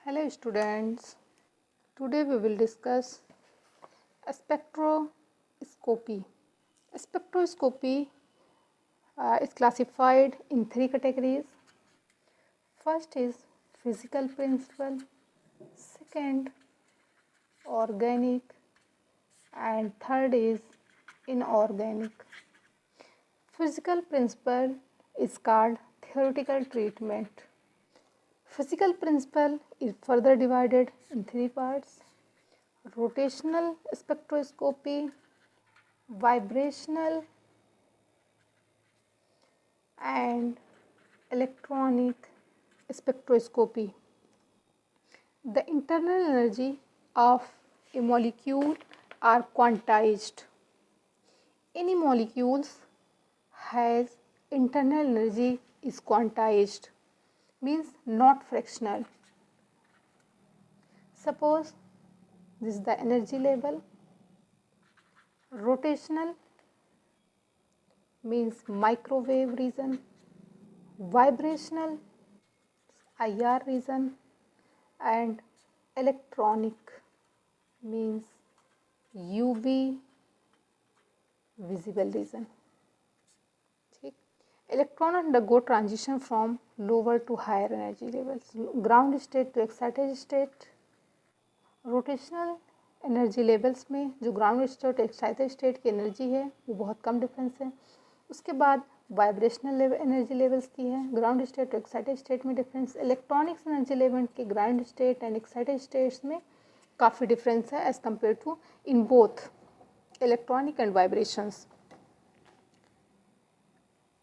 Hello students, today we will discuss spectroscopy. Spectroscopy is classified in three categories. First is physical principle, second organic, and third is inorganic. Physical principle is called theoretical treatment. Physical principle is further divided in three parts: rotational spectroscopy, vibrational, and electronic spectroscopy. The internal energy of a molecule are quantized. Any molecules has internal energy is quantized, means not fractional. Suppose this is the energy level. Rotational means microwave region, vibrational IR region, and electronic means UV visible region. Electron undergo transition from lower to higher energy levels, ground state to excited state. Rotational energy levels में जो ground state और excited state की energy है वो बहुत कम difference है. उसके बाद वाइब्रेशनल एनर्जी लेवल्स की है, ग्राउंड स्टेट और एक्साइटेड स्टेट में डिफरेंस. इलेक्ट्रॉनिक्स एनर्जी लेवल के ground state and excited states में काफ़ी डिफरेंस है as compare to in both electronic and vibrations.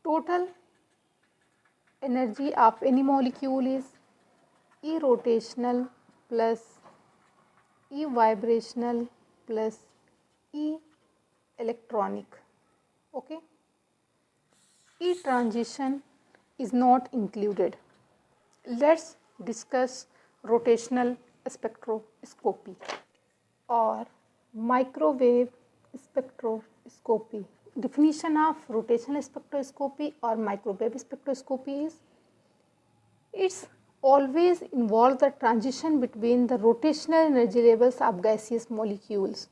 Total energy of any molecule is E rotational plus E vibrational plus E electronic. Okay. E transition is not included. Let's discuss rotational spectroscopy or microwave spectroscopy. Definition of rotational spectroscopy or microwave spectroscopy is it's always involve the transition between the rotational energy levels of gaseous molecules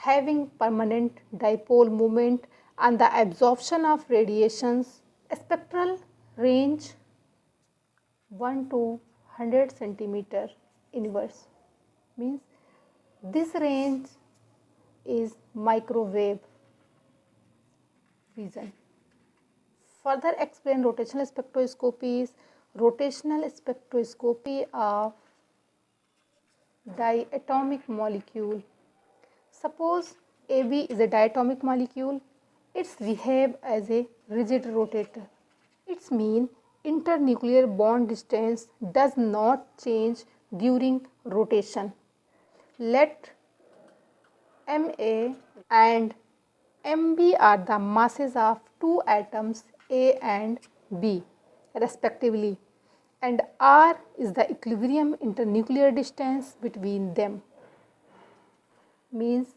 having permanent dipole moment and the absorption of radiations. Spectral range 1 to 100 centimeter inverse means this range is microwave region. Further explain rotational spectroscopy is rotational spectroscopy of diatomic molecule. Suppose AB is a diatomic molecule, it's behave as a rigid rotator. Its mean internuclear bond distance does not change during rotation. Let Ma and Mb are the masses of two atoms A and B respectively, and R is the equilibrium internuclear distance between them, means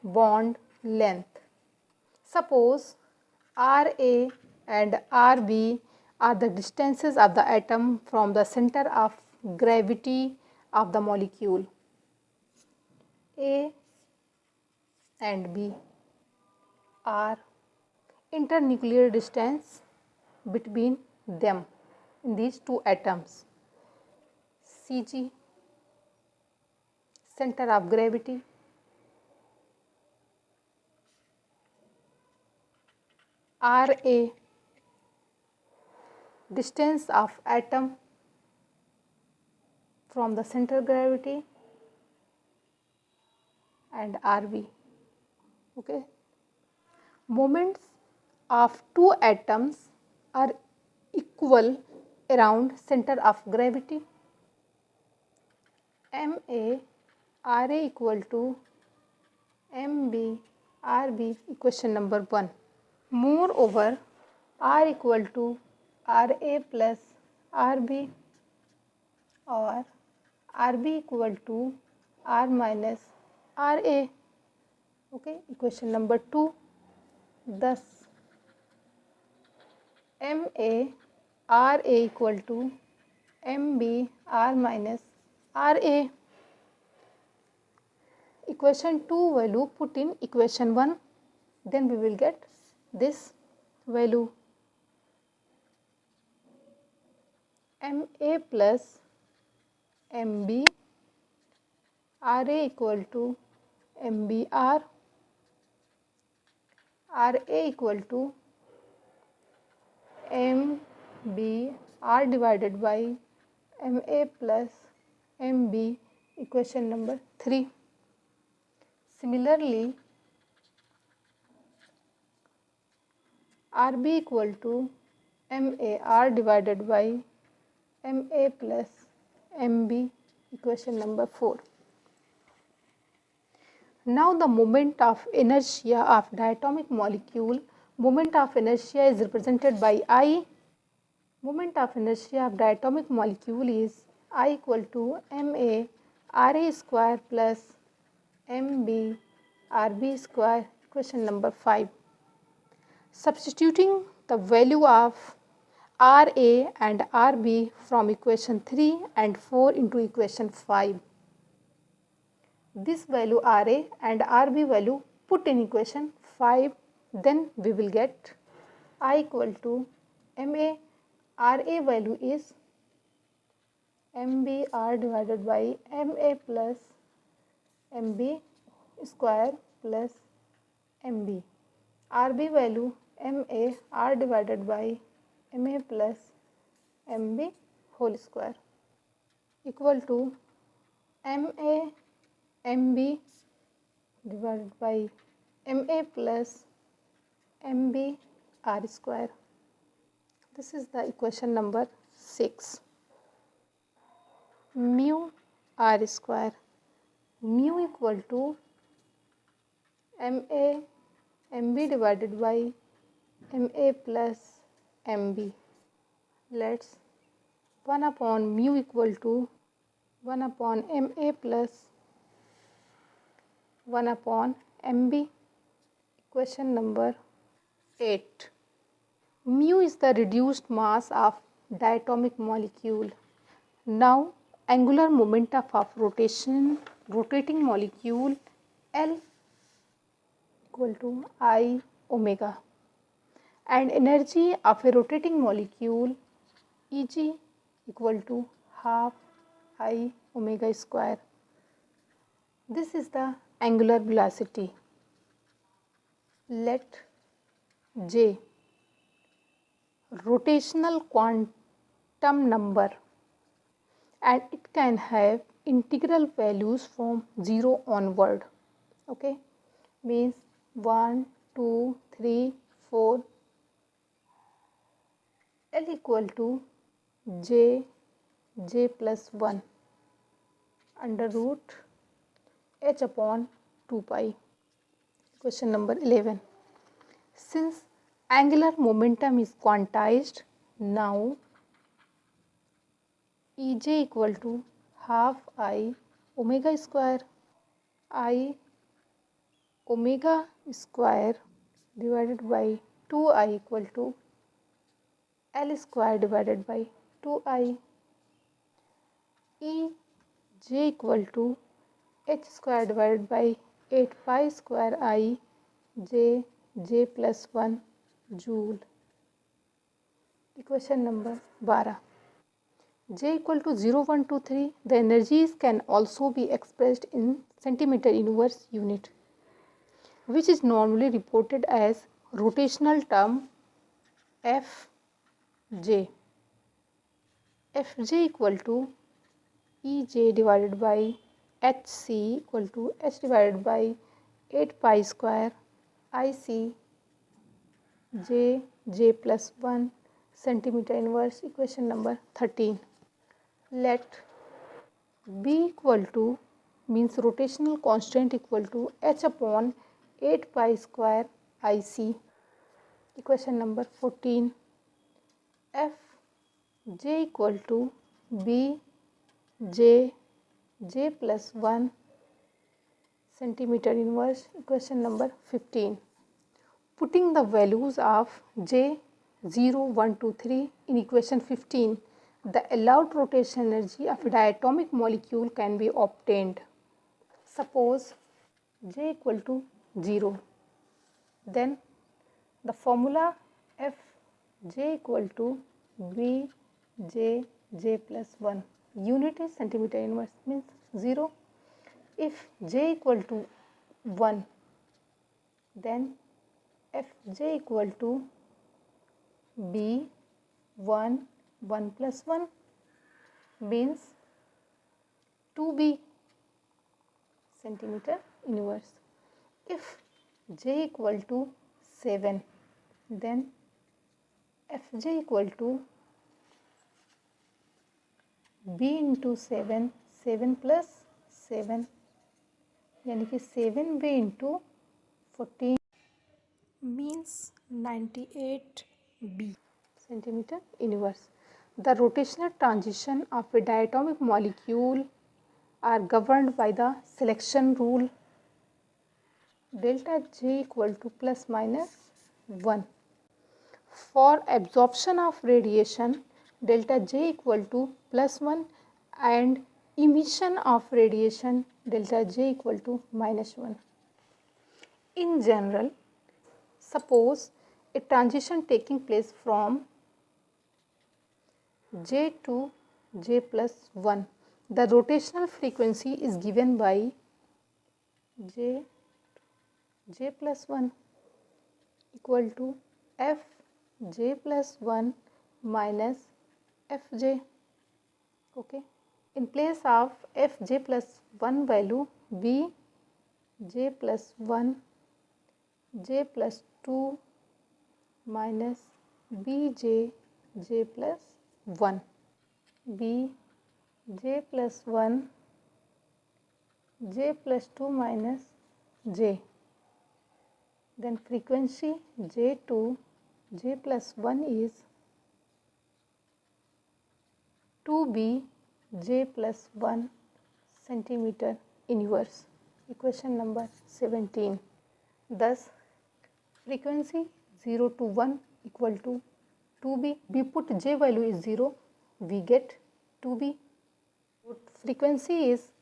bond length. Suppose Ra and Rb are the distances of the atom from the center of gravity of the molecule. A and B are internuclear distance between them in these two atoms. Cg center of gravity, Ra distance of atom from the center gravity, and Rb. Okay. Moments of two atoms are equal around center of gravity. Ma Ra equal to Mb Rb, equation number 1. Moreover, R equal to Ra plus Rb or Rb equal to R minus Ra. Okay, equation number 2. Thus, Ma Ra equal to Mb R minus RA equation 2 value put in equation 1, then we will get this value MA plus MB, RA equal to MBR, RA equal to MBR divided by MA plus MB, equation number 3. Similarly, RB equal to MAR divided by MA plus MB, equation number 4. Now the moment of inertia of diatomic molecule, moment of inertia is represented by I. Moment of inertia of diatomic molecule is I equal to MA RA square plus MB RB square, equation number 5. Substituting the value of RA and RB from equation 3 and 4 into equation 5. This value RA and RB value put in equation 5, then we will get I equal to MA RA value is MBR divided by MA plus MB square plus MB. RB value MA R divided by MA plus MB whole square equal to MA MB divided by MA plus MB R square. This is the equation number 6. Mu R square, mu equal to MA MB divided by MA plus MB. Let's 1 upon mu equal to 1 upon MA plus 1 upon MB, equation number 8. Mu is the reduced mass of diatomic molecule. Now angular momentum of rotating molecule L equal to I omega, and energy of a rotating molecule Eg equal to half I omega square. This is the angular velocity. Let J rotational quantum number, and it can have integral values from 0 onward. Okay, means 1, 2, 3, 4. L equal to J plus 1 under root H upon 2 pi. Question number 11. Since angular momentum is quantized, now Ej equal to half I omega square, I omega square divided by 2I equal to L square divided by 2I. Ej equal to H square divided by 8 pi square I J plus 1 joule. Equation number 12. J equal to 0, 1, 2, 3. The energies can also be expressed in centimeter inverse unit, which is normally reported as rotational term Fj. Fj equal to Ej divided by Hc equal to H divided by 8 pi square Ic J plus 1 centimeter inverse. Equation number 13. Let B equal to means rotational constant equal to H upon 8 pi square Ic. Equation number 14. Fj equal to B J plus 1 centimeter inverse. Equation number 15. Putting the values of J 0, 1, 2, 3 in equation 15, the allowed rotation energy of a diatomic molecule can be obtained. Suppose J equal to 0, then the formula Fj equal to Bj plus 1, unit is centimeter inverse, means 0. If J equal to 1, then Fj equal to B 1 plus 1 means 2B centimeter inverse. If J equal to 7, then Fj equal to B into 7, 7 plus 7, यानी कि 7B into 14 means 98B centimeter inverse. The rotational transition of a diatomic molecule are governed by the selection rule delta J equal to plus minus 1. For absorption of radiation, delta J equal to plus 1 and emission of radiation, delta J equal to minus 1. In general, suppose a transition taking place from J to J plus 1. The rotational frequency is given by J plus 1 equal to Fj plus 1 minus Fj. Okay. In place of Fj plus 1 value, Bj plus 1, J plus 2 minus Bj J plus 1, B J plus 1, J plus 2 minus J. Then frequency J to J plus 1 is 2B J plus 1 centimeter inverse. Equation number 17. Thus, frequency 0 to 1 equal to 2B. We put J value is 0, we get 2B. Frequency is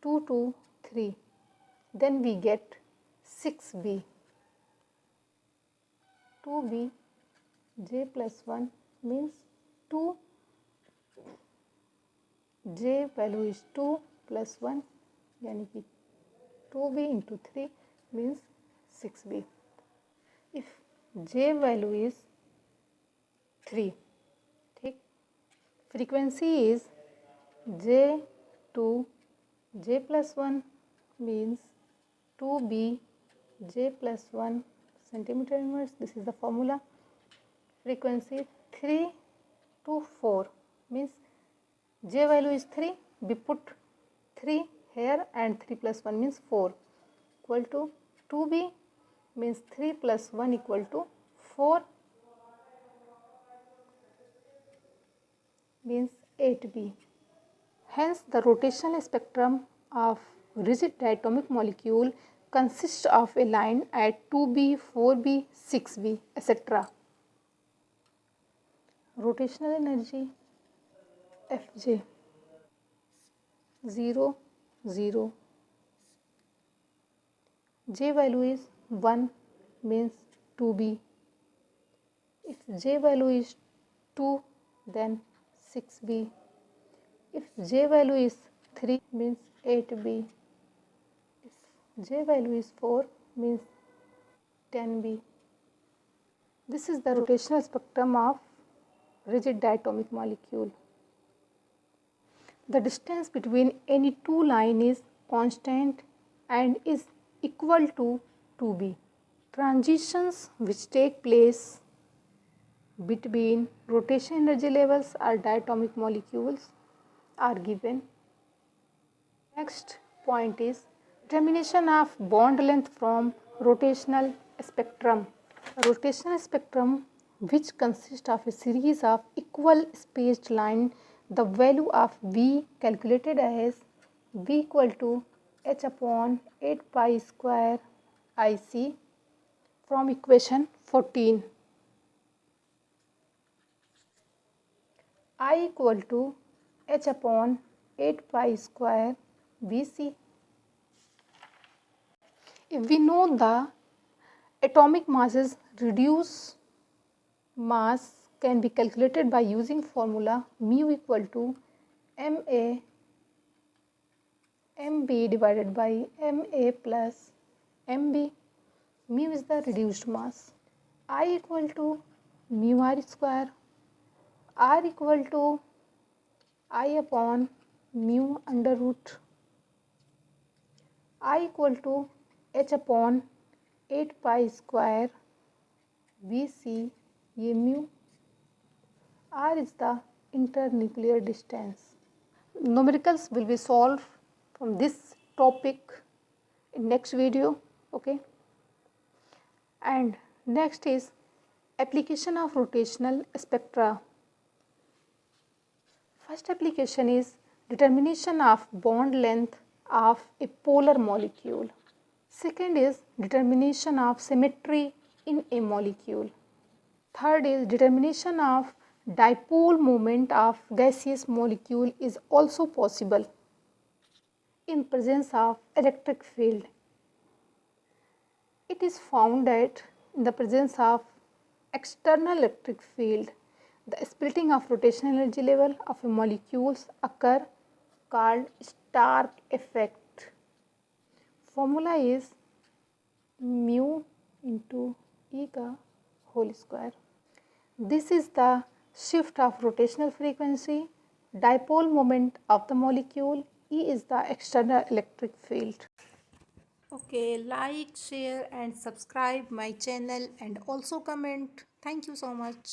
2 to 3, then we get 6B. 2B J plus 1 means 2, J value is 2 plus 1, यानी कि 2B into 3 means 6B. If J value is 3, ठीक, frequency is J to J plus 1 means 2B J plus 1 centimeter inverse. This is the formula. Frequency 3 to 4 means J value is 3, we put 3 here and 3 plus 1 means 4 equal to 2B means 3 plus 1 equal to 4 means 8B. Hence, the rotational spectrum of rigid diatomic molecule consists of a line at 2B, 4B, 6B, etc. Rotational energy Fj 0, 0. J value is 1 means 2B. If J value is 2, then 6B. If J value is 3 means 8B. If J value is 4 means 10B. This is the rotational spectrum of rigid diatomic molecule. The distance between any two lines is constant and is equal to 2B. Transitions which take place between rotation energy levels or diatomic molecules are given. Next point is determination of bond length from rotational spectrum. A rotational spectrum which consists of a series of equal spaced lines, the value of V calculated as V equal to h upon 8 pi square IC from equation 14. I equal to h upon 8 pi square Vc. If we know the atomic masses, reduced mass can be calculated by using formula mu equal to ma mb divided by ma plus mb. Mu is the reduced mass. I equal to mu r square, r equal to I upon mu under root, I equal to h upon 8 pi square Vc. ये mu, r is the internuclear distance. Numericals will be solved from this topic in next video. Okay. And next is application of rotational spectra. First application is determination of bond length of a polar molecule. Second is determination of symmetry in a molecule. Third is determination of dipole moment of gaseous molecule is also possible in presence of electric field. It is found that in the presence of external electric field, the splitting of rotational energy level of molecules occur, called Stark effect. Formula is mu into E ka whole square. This is the shift of rotational frequency, dipole moment of the molecule, E is the external electric field. Okay, like, share and subscribe my channel and also comment. Thank you so much.